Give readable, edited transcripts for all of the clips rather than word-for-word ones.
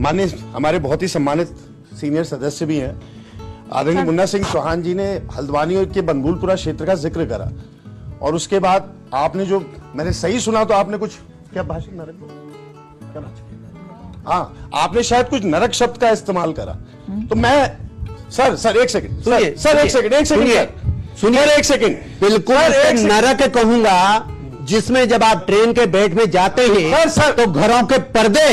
माननीय हमारे बहुत ही सम्मानित सीनियर सदस्य भी हैं, आदरणीय मुन्ना सिंह चौहान जी ने हल्द्वानी के बनभूलपुरा क्षेत्र का जिक्र करा और उसके बाद आपने जो, मैंने सही सुना तो आपने कुछ क्या भाषण नरक, हाँ आपने शायद कुछ नरक शब्द का इस्तेमाल करा। तो मैं सर एक सेकंड सुनिए एक सेकंड बिल्कुल नरक कहूंगा जिसमें जब आप ट्रेन के बेड में जाते हैं सर तो घरों के पर्दे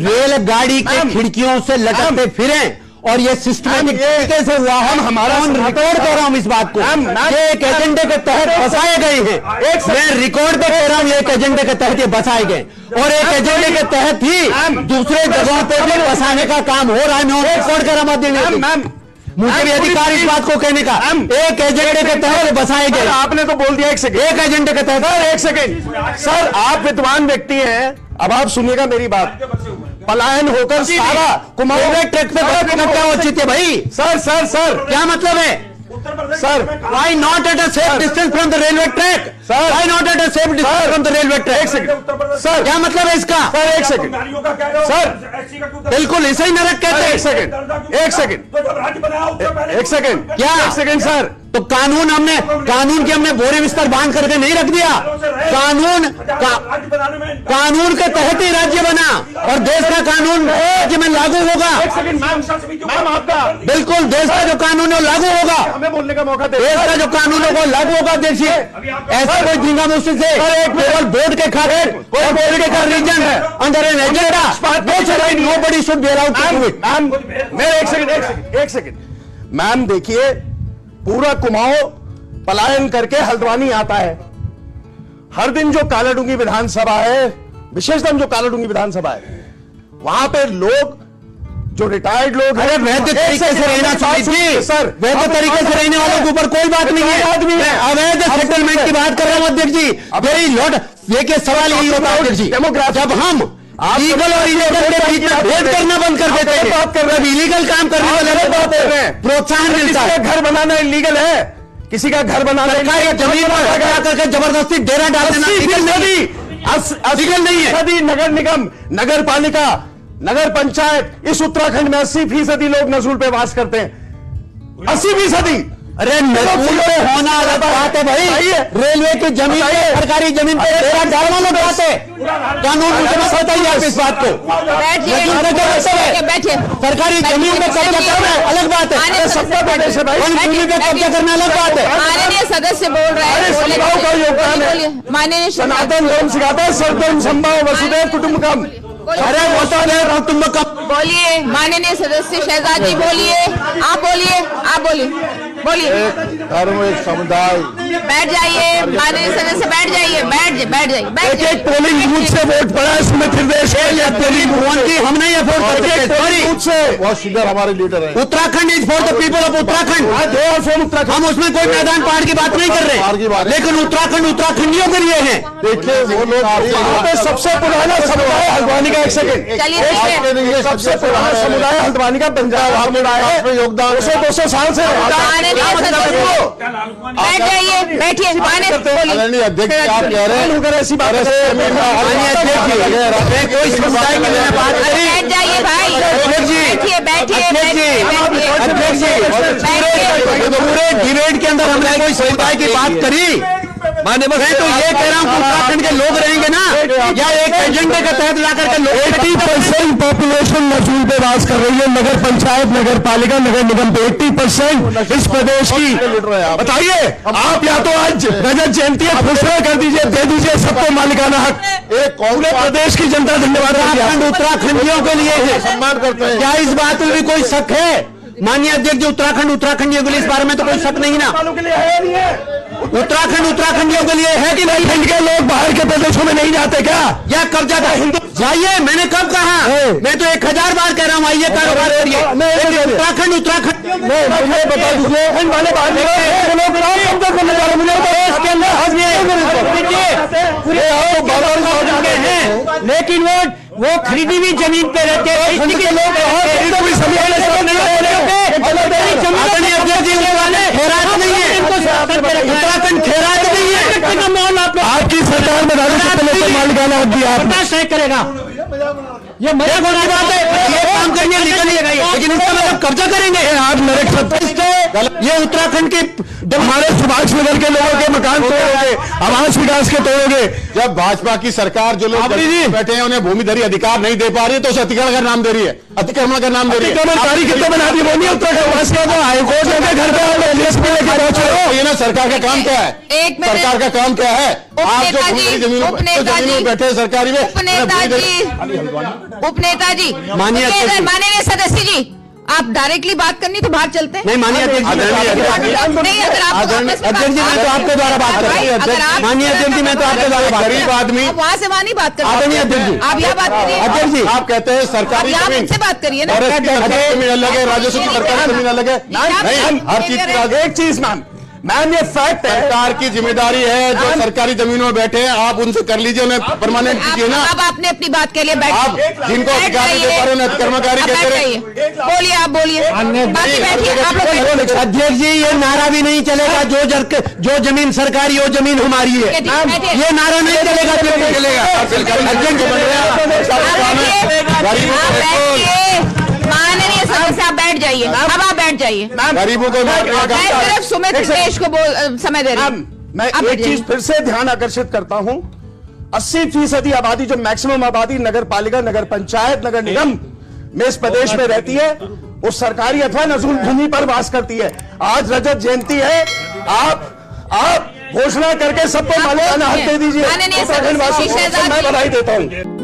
रेलगाड़ी की खिड़कियों से लटकते फिरें और ये सिस्टमैटिक तरीके से हुआ है। हमारा रिकॉर्ड कर रहा हूं इस बात को, ये एक एजेंडे के तहत बसाए गए हैं। मैं रिकॉर्ड पे कह रहा हूं, एक एजेंडे के तहत ये बसाए गए और एक एजेंडे के तहत ही दूसरे जगहों पे भी बसाने का काम हो रहा है। मैं रिकॉर्ड कर रहा हूं, मुझे भी अधिकार इस बात को कहने का। एक एजेंडे के तहत बसाए गए। आपने तो बोल दिया, एक सेकंड, एक एजेंडे के तहत। एक सेकंड सर, आप विद्वान व्यक्ति हैं, अब आप सुनिएगा मेरी बात। पलायन होकर सारा कुमाऊं ट्रैक पे क्या उचित है भाई? सर क्या मतलब है sir? Why not at a safe distance from the railway track? Sir, why not at a safe distance from the railway track? एक सेकंड सर, क्या मतलब है इसका? सर एक सेकंड सर, बिल्कुल इसे ही नरक कहते हैं। एक सेकंड क्या? एक सेकंड सर, तो कानून के हमने बोरे बिस्तर बांध करके नहीं रख दिया। कानून के तहत ही राज्य बना और देश का कानून राज्य में लागू होगा। बिल्कुल देश का जो कानून है लागू होगा, हमें बोलने का मौका दे। देश का जो कानून है वो लागू होगा। देखिए ऐसा कोई झींगा मुश्किल से केवल बोर्ड के खातिर कोई बोर्ड के रीजन है अंदर an agenda, nobody should be allowed to do it. मैं एक सेकंड मैम, देखिए पूरा कुमाऊं पलायन करके हल्द्वानी आता है। हर दिन जो कालाडूंगी विधानसभा है, विशेषतः जो कालाडूंगी विधानसभा है, वहां पे लोग जो रिटायर्ड लोग हैं, वैध तरीके से रहना चाहिए सर। वैध तरीके से रहने वालों के ऊपर कोई बात नहीं है। अवैध सेटलमेंट की बात कर रहा हूं अध्यक्ष जी। वेरी लॉट, देखिए सवाल यही होता है अध्यक्ष जी, जब हम लीगल और इलीगल के बीच में भेद करना बंद कर देते हैं, बात कर रहे हैं इलीगल काम करने वाले बात कर रहे हैं, प्रोत्साहन मिलता है। घर बनाना इलीगल है, किसी का घर बनाना जमीन पर करके जबरदस्ती डेरा डाल देना लीगल नहीं है। सदी नगर निगम, नगर पालिका, नगर पंचायत, इस उत्तराखंड में 80% लोग नजूल पे वास करते हैं। 80%। अरे नजूल पे होना अलग बात है भाई। रेलवे की जमीन पे, सरकारी जमीन पे डेरा डालना अलग बात है। कानून मुझे मत बताइए आप इस बात को। बैठिए, सरकारी जमीन पे कब्जा करना अलग बात है, सबका बैठे से भाई जमीन पे कब्जा करना अलग बात है। माननीय सदस्य बोल रहे हैं, का योगदान है। माननीय सनातन धर्म सिखाता है सर्वधर्म संभाव वसुधैव कुटुंबकम। अरे बोलिए माननीय सदस्य शहजाद जी, बोलिए आप, बोलिए धर्म एक समुदाय। बैठ जाइए माननीय सदस्य, बैठ जाइए। एक पोलिंग बूथ से वोट पड़ा, इसमें फिर देश पोलिंग भवन की हम नहीं अफोर्ड करते। बहुत सीधर हमारे लीडर है। Uttarakhand is for the people of Uttarakhand. हम उसमें कोई मैदान पहाड़ की बात नहीं कर रहे, लेकिन उत्तराखंड उत्तराखंडियों के लिए है। देखिए वो लोग सबसे पुराना समुदाय हल्द्वानी का, एक सेकंड, सबसे पुराना समुदाय हल्द्वानी का पंजाब है, योगदान 200 साल से। बैठ जाइए, बैठिए। अध्यक्ष आप कह रहे हैं ऐसी बात है, कोई समुदाय की बात करी। बैठ जाइए भाई, पूरे डिबेट के अंदर हमने कोई समुदाय की बात करी। मैं तो ये कह रहा हूँ उत्तराखंड के लोग रहेंगे ना, या एक एजेंडे के तहत लाकर के लोग 80% पॉपुलेशन नजूल पे वास कर रही है। नगर पंचायत, नगर पालिका, नगर निगम पे 80% इस प्रदेश की। बताइए आप, या तो आज रजत जयंती घोषणा कर दीजिए, दे दीजिए सबको मालिकाना हक। एक पूरे प्रदेश की जनता धन्यवाद उत्तराखंडियों के लिए है, सम्मान करते हैं। क्या इस बात में भी कोई शक है? माननीय अध्यक्ष जी, उत्तराखंडियों के लिए इस बारे में तो कोई शक नहीं ना। उत्तराखंडियों के लिए है कि नहीं? हिंद के लोग बाहर के प्रदेशों में नहीं जाते क्या? या कब्जा था हिंदू? जाइए, मैंने कब कहा? मैं तो 1000 बार कह रहा हूँ, आइए कारोबार करिए। उत्तराखंड बता दीजिए, हिंद वाले बाहर लेकिन वो खरीदी हुई जमीन पे रहते हैं। उत्तराखंड खैरात नहीं है। आपकी सरकार में मालिकाना हक दिया, आपने तय करेगा। ये मजाक वाली बात है। ये काम करिए, निकलिए, लेकिन इसका मतलब कब्जा करेंगे। आप मेरे ये उत्तराखंड के हमारे सुभाष नगर के लोगों के मकान तोड़ोगे, आवास विकास के तोड़ोगे। जब भाजपा की सरकार जो लोग बैठे हैं उन्हें भूमिधरी अधिकार नहीं दे पा रही है तो उसे अतिक्रमण का नाम दे रही है, अतिक्रमण का नाम दे रही है। अतिक्रमणकारी कितने बना दी? वो नहीं उत्तराखंड तो हाईकोर्ट के घर पे लिस्ट में लेके पहुंचे हो। ये ना सरकार का काम क्या है? एक मिनट। सरकार का काम क्या है? आप जो भूमिधरी जमीनों में बैठे हैं सरकारी में, उपनेता जी, माननीय सदस्य जी, आप डायरेक्टली बात करनी तो बाहर चलते हैं। नहीं माननीय अध्यक्ष जी, नहीं, अगर आप अध्यक्ष जी मैं तो आपके द्वारा बात कर रही हूँ। माननीय अध्यक्ष जी मैं तो आपके द्वारा बात गरीब आदमी वहाँ से वहाँ नहीं बात कर आदरणीय अध्यक्ष जी, आप यहाँ बात करिए। अध्यक्ष जी आप कहते हैं सरकारी आप जमीन, मुझसे बात करिए ना। फॉरेस्ट की सरकारी जमीन अलग है, राजस्व की सरकारी जमीन अलग है। नहीं, हर चीज की एक चीज मैम ये फैक्ट है। सरकार की जिम्मेदारी है, जो सरकारी जमीनों में बैठे हैं आप उनसे कर लीजिए, उन्हें परमानेंट कीजिए ना। अब आपने अपनी बात के लिए आप जिनको अधिकार नहीं दे पा रहे हैं अतिक्रमणकारी कहते रहे। बोलिए, आप बोलिए, बाकी बैठिए आप लोग। अध्यक्ष जी ये नारा भी नहीं चलेगा जो जमीन सरकारी वो जमीन हमारी है, ये नारा नहीं चलेगा। माननीय सदस्य आप बैठ जाइए, अब आप बैठ जाइए। गरीबों को मैं सिर्फ सुमित देश को समय दे रही हूँ। मैं एक चीज फिर से ध्यान आकर्षित करता हूं, 80% आबादी जो मैक्सिमम आबादी नगर पालिका, नगर पंचायत, नगर निगम में इस प्रदेश में रहती है वो सरकारी अथवा नजूल भूमि पर वास करती है। आज रजत जयंती है, आप घोषणा करके सबको मालिकाना हक दे दीजिए। माननीय उत्तराखंड वासियों को सदस्य मैं बधाई देता हूं।